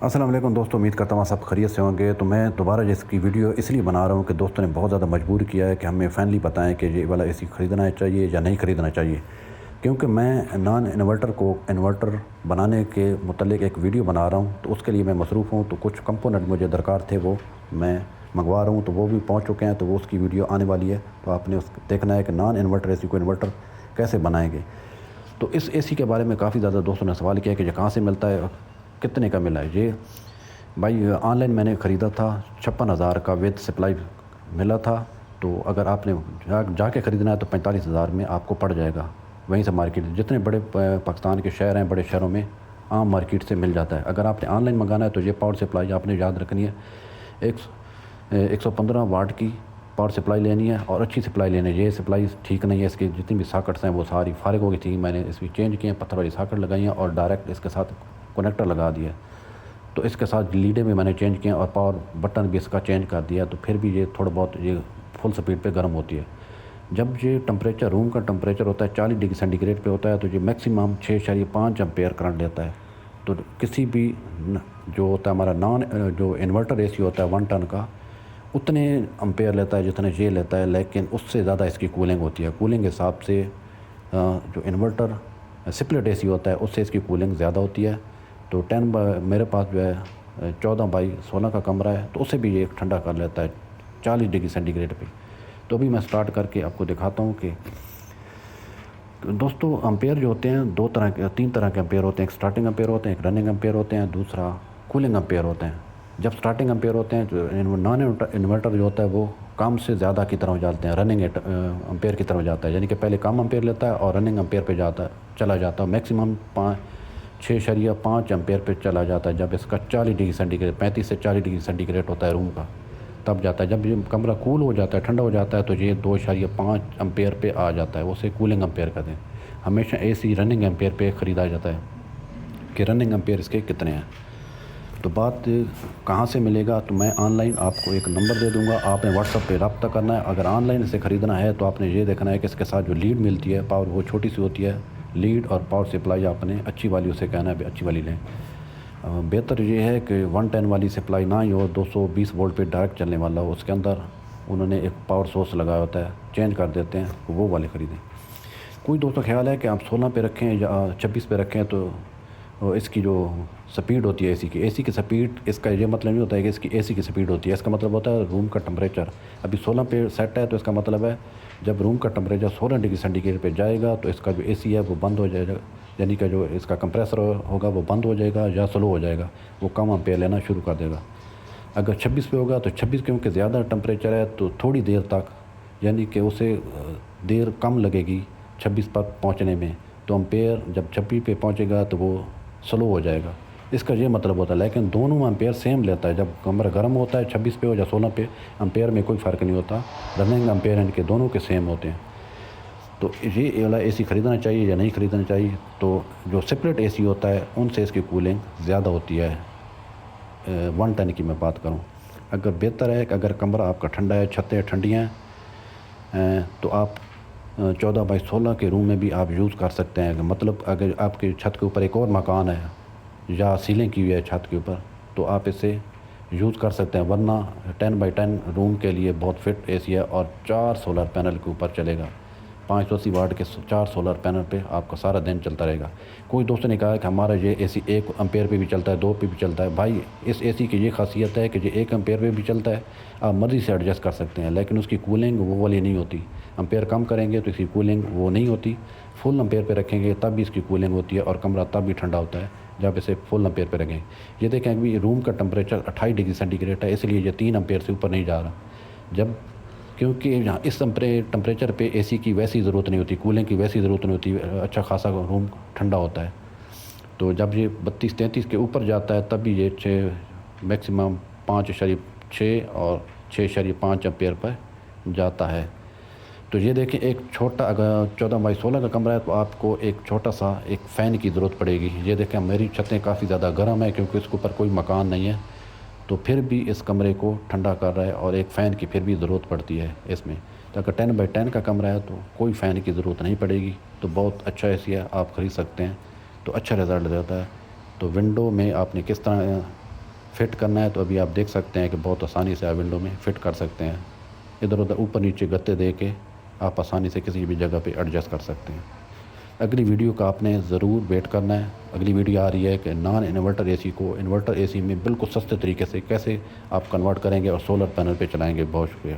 السلام علیکم دوستوں، امید کرتا ہوں سب خیریت سے ہوں گے۔ تو میں دوبارہ اس کی ویڈیو اس لیے بنا رہا ہوں کہ دوستوں نے بہت زیادہ مجبور کیا ہے کہ ہمیں فائنلی بتائیں کہ یہ والا اے سی خریدنا چاہیے یا نہیں خریدنا چاہیے، کیونکہ میں نان انورٹر بنانے کے متعلق ایک ویڈیو بنا رہا ہوں، تو اس کے لیے میں مصروف ہوں۔ تو کچھ کمپوننٹ مجھے درکار تھے، وہ میں منگوا رہا ہوں، تو وہ بھی پہنچ چکے ہیں، تو وہ اس کی ویڈیو آنے والی ہے۔ تو آپ نے دیکھنا ہے کہ نان انورٹر اے سی کو انورٹر کیسے بنائیں گے۔ تو اس اے سی کے بارے میں کافی زیادہ دوستوں نے سوال کیا کہ یہ کہاں سے ملتا ہے، کتنے کا ملا ہے۔ یہ بھائی آن لائن میں نے خریدا تھا، 56,000 کا وتھ سپلائی ملا تھا۔ تو اگر آپ نے جا کے خریدنا ہے تو 45,000 میں آپ کو پڑ جائے گا۔ وہیں سے مارکیٹ جتنے بڑے پاکستان کے شہر ہیں، بڑے شہروں میں عام مارکیٹ سے مل جاتا ہے۔ اگر آپ نے آن لائن منگانا ہے تو یہ پاور سپلائی آپ نے یاد رکھنی ہے، 115 واٹ کی پاور سپلائی لینی ہے، اور اچھی سپلائی لینی ہے۔ یہ سپلائی ٹھیک نہیں ہے، اس کی جتنی بھی ساکٹس ہیں وہ ساری فارغ ہو گئی تھیں۔ میں نے اس کی چینج کی ہیں، پتھر والی ساکٹ لگائی ہیں اور ڈائریکٹ اس کے ساتھ کنیکٹر لگا دیا۔ تو اس کے ساتھ لیڈیں بھی میں نے چینج کیے ہیں اور پاور بٹن بھی اس کا چینج کر دیا، تو پھر بھی یہ تھوڑا بہت یہ فل سپیڈ پہ گرم ہوتی ہے۔ جب یہ ٹمپریچر روم کا ٹمپریچر ہوتا ہے 40 ڈگری سینٹی گریڈ پہ ہوتا ہے، تو یہ میکسیمم 6.5 امپیئر کرنٹ دیتا ہے۔ تو کسی بھی جو ہوتا ہے ہمارا جو انورٹر اے سی ہوتا ہے 1 ٹن کا، اتنے امپیئر لیتا ہے جتنے یہ لیتا ہے، لیکن اس سے زیادہ اس کی کولنگ ہوتی ہے۔ کولنگ حساب سے جو انورٹر سپلٹ اے سی ہوتا ہے اس سے اس کی کولنگ زیادہ ہوتی ہے۔ تو میرے پاس جو ہے 14/16 کا کمرہ ہے، تو اسے بھی یہ ٹھنڈا کر لیتا ہے 40 ڈگری سینٹی گریڈ پہ۔ تو ابھی میں سٹارٹ کر کے آپ کو دکھاتا ہوں کہ دوستو امپیئر جو ہوتے ہیں تین طرح کے امپیئر ہوتے ہیں۔ ایک سٹارٹنگ امپیئر ہوتے ہیں، ایک رننگ امپیئر ہوتے ہیں، دوسرا کولنگ امپیئر ہوتے ہیں۔ جب سٹارٹنگ امپیئر ہوتے ہیں تو نان انورٹر جو ہوتا ہے وہ کم سے زیادہ کی طرف جاتے ہیں، رننگ امپیئر کی طرف جاتا ہے، یعنی کہ پہلے کم امپیئر لیتا ہے اور رننگ امپیئر پہ چلا جاتا ہے، میکسیمم 6.5 امپیئر پہ چلا جاتا ہے۔ جب اس کا 40 ڈگری سینٹی گریڈ 35 سے 40 ڈگری سینٹی گریڈ ہوتا ہے روم کا، تب جاتا ہے۔ جب یہ کمرہ کول ہو جاتا ہے، ٹھنڈا ہو جاتا ہے، تو یہ 2.5 امپیئر پہ آ جاتا ہے، اسے کولنگ امپیئر کہتے ہیں۔ ہمیشہ اے سی رننگ امپیئر پہ خریدا جاتا ہے کہ رننگ امپیئر اس کے کتنے ہیں۔ تو بات کہاں سے ملے گا، تو میں آن لائن آپ کو ایک نمبر دے دوں گا، آپ نے واٹس ایپ پہ رابطہ کرنا ہے۔ اگر آن لائن اسے خریدنا ہے تو آپ نے یہ دیکھنا ہے کہ اس کے ساتھ جو لیڈ ملتی ہے پاور، وہ چھوٹی سی ہوتی ہے لیڈ، اور پاور سپلائی آپ نے اچھی والی اسے کہنا ہے اچھی والی لیں۔ بہتر یہ ہے کہ 110 والی سپلائی نہ ہی ہو، 220 وولٹ پہ ڈائریکٹ چلنے والا ہو، اس کے اندر انہوں نے ایک پاور سورس لگایا ہوتا ہے، چینج کر دیتے ہیں، وہ والے خریدیں۔ کوئی دوستوں خیال ہے کہ آپ 16 پہ رکھیں یا 26 پہ رکھیں تو اس کی جو سپیڈ ہوتی ہے اے سی کی سپیڈ، اس کا یہ مطلب نہیں ہوتا ہے کہ اس کی اے سی کی سپیڈ ہوتی ہے، اس کا مطلب ہوتا ہے روم کا ٹمپریچر۔ ابھی 16 پہ سیٹ ہے، تو اس کا مطلب ہے جب روم کا ٹمپریچر 16 ڈگری سینٹی گریڈ پہ جائے گا تو اس کا جو اے سی ہے وہ بند ہو جائے گا، یعنی کہ جو اس کا کمپریسر ہوگا وہ بند ہو جائے گا یا سلو ہو جائے گا، وہ کم امپیئر لینا شروع کر دے گا۔ اگر 26 پہ ہوگا تو 26 کیونکہ زیادہ ٹمپریچر ہے، تو تھوڑی دیر تک، یعنی کہ اسے دیر کم لگے گی 26 پر پہنچنے میں، تو امپیئر جب 26 پہ پہنچے گا تو وہ سلو ہو جائے گا، اس کا یہ مطلب ہوتا ہے۔ لیکن دونوں میں امپیئر سیم لیتا ہے، جب کمرہ گرم ہوتا ہے 26 پہ ہو یا 16 پہ، امپیئر میں کوئی فرق نہیں ہوتا، رننگ امپیئر ان کے دونوں کے سیم ہوتے ہیں۔ تو یہ والا اے سی خریدنا چاہیے یا نہیں خریدنا چاہیے، تو جو سپلٹ اے سی ہوتا ہے ان سے اس کی کولنگ زیادہ ہوتی ہے۔ 110 کی میں بات کروں، اگر بہتر ہے کہ اگر کمرہ آپ کا ٹھنڈا ہے، چھتیں ٹھنڈیاں ہیں، تو آپ 14/16 کے روم میں بھی آپ یوز کر سکتے ہیں۔ مطلب اگر آپ کی چھت کے اوپر ایک اور مکان ہے یا سیلنگ کی ہوئی ہے چھت کے اوپر، تو آپ اسے یوز کر سکتے ہیں، ورنہ 10/10 روم کے لیے بہت فٹ اے سی ہے، اور 4 سولر پینل کے اوپر چلے گا، 580 واٹ کے 4 سولر پینل پہ آپ کا سارا دن چلتا رہے گا۔ کوئی دوستوں نے کہا کہ ہمارا یہ اے سی 1 امپیئر پہ بھی چلتا ہے، 2 پہ بھی چلتا ہے۔ بھائی اس اے سی کی یہ خاصیت ہے کہ یہ 1 امپیئر پہ بھی چلتا ہے، آپ مرضی سے ایڈجسٹ کر سکتے ہیں، لیکن اس کی کولنگ وہ والی نہیں ہوتی۔ امپیئر کم کریں گے تو اس کی کولنگ وہ نہیں ہوتی، فل امپیئر پہ رکھیں گے تب بھی اس کی کولنگ ہوتی ہے، اور کمرہ تب بھی ٹھنڈا ہوتا ہے جب اسے فل امپیئر پہ رکھیں۔ یہ دیکھیں کہ روم کا ٹمپریچر 28 ڈگری سینٹی گریڈ ہے، اس لیے یہ 3 امپیئر سے اوپر نہیں جا رہا، کیونکہ یہاں اس ٹمپریچر پہ اے سی کی ویسی ضرورت نہیں ہوتی، کولنگ کی ویسی ضرورت نہیں ہوتی، اچھا خاصا روم ٹھنڈا ہوتا ہے۔ تو جب یہ 32-33 کے اوپر جاتا ہے تب بھی یہ میکسیمم 5.6 اور 6.5 امپیئر پر جاتا ہے۔ تو یہ دیکھیں ایک چھوٹا، اگر 14/16 کا کمرہ ہے تو آپ کو ایک چھوٹا سا ایک فین کی ضرورت پڑے گی۔ یہ دیکھیں میری چھتیں کافی زیادہ گرم ہیں کیونکہ اس کے اوپر کوئی مکان نہیں ہے، تو پھر بھی اس کمرے کو ٹھنڈا کر رہا ہے، اور ایک فین کی پھر بھی ضرورت پڑتی ہے اس میں۔ تو اگر 10/10 کا کمرہ ہے تو کوئی فین کی ضرورت نہیں پڑے گی، تو بہت اچھا اے سی ہے، آپ خرید سکتے ہیں، تو اچھا رزلٹ دیتا ہے۔ تو ونڈو میں آپ نے کس طرح فٹ کرنا ہے تو ابھی آپ دیکھ سکتے ہیں کہ بہت آسانی سے آپ ونڈو میں فٹ کر سکتے ہیں. ادھر ادھر اوپر نیچے گتے دے کے آپ آسانی سے کسی بھی جگہ پہ ایڈجسٹ کر سکتے ہیں. اگلی ویڈیو کا آپ نے ضرور ویٹ کرنا ہے. اگلی ویڈیو آ رہی ہے کہ نان انورٹر اے سی کو انورٹر اے سی میں بالکل سستے طریقے سے کیسے آپ کنورٹ کریں گے اور سولر پینل پہ چلائیں گے. بہت شکریہ.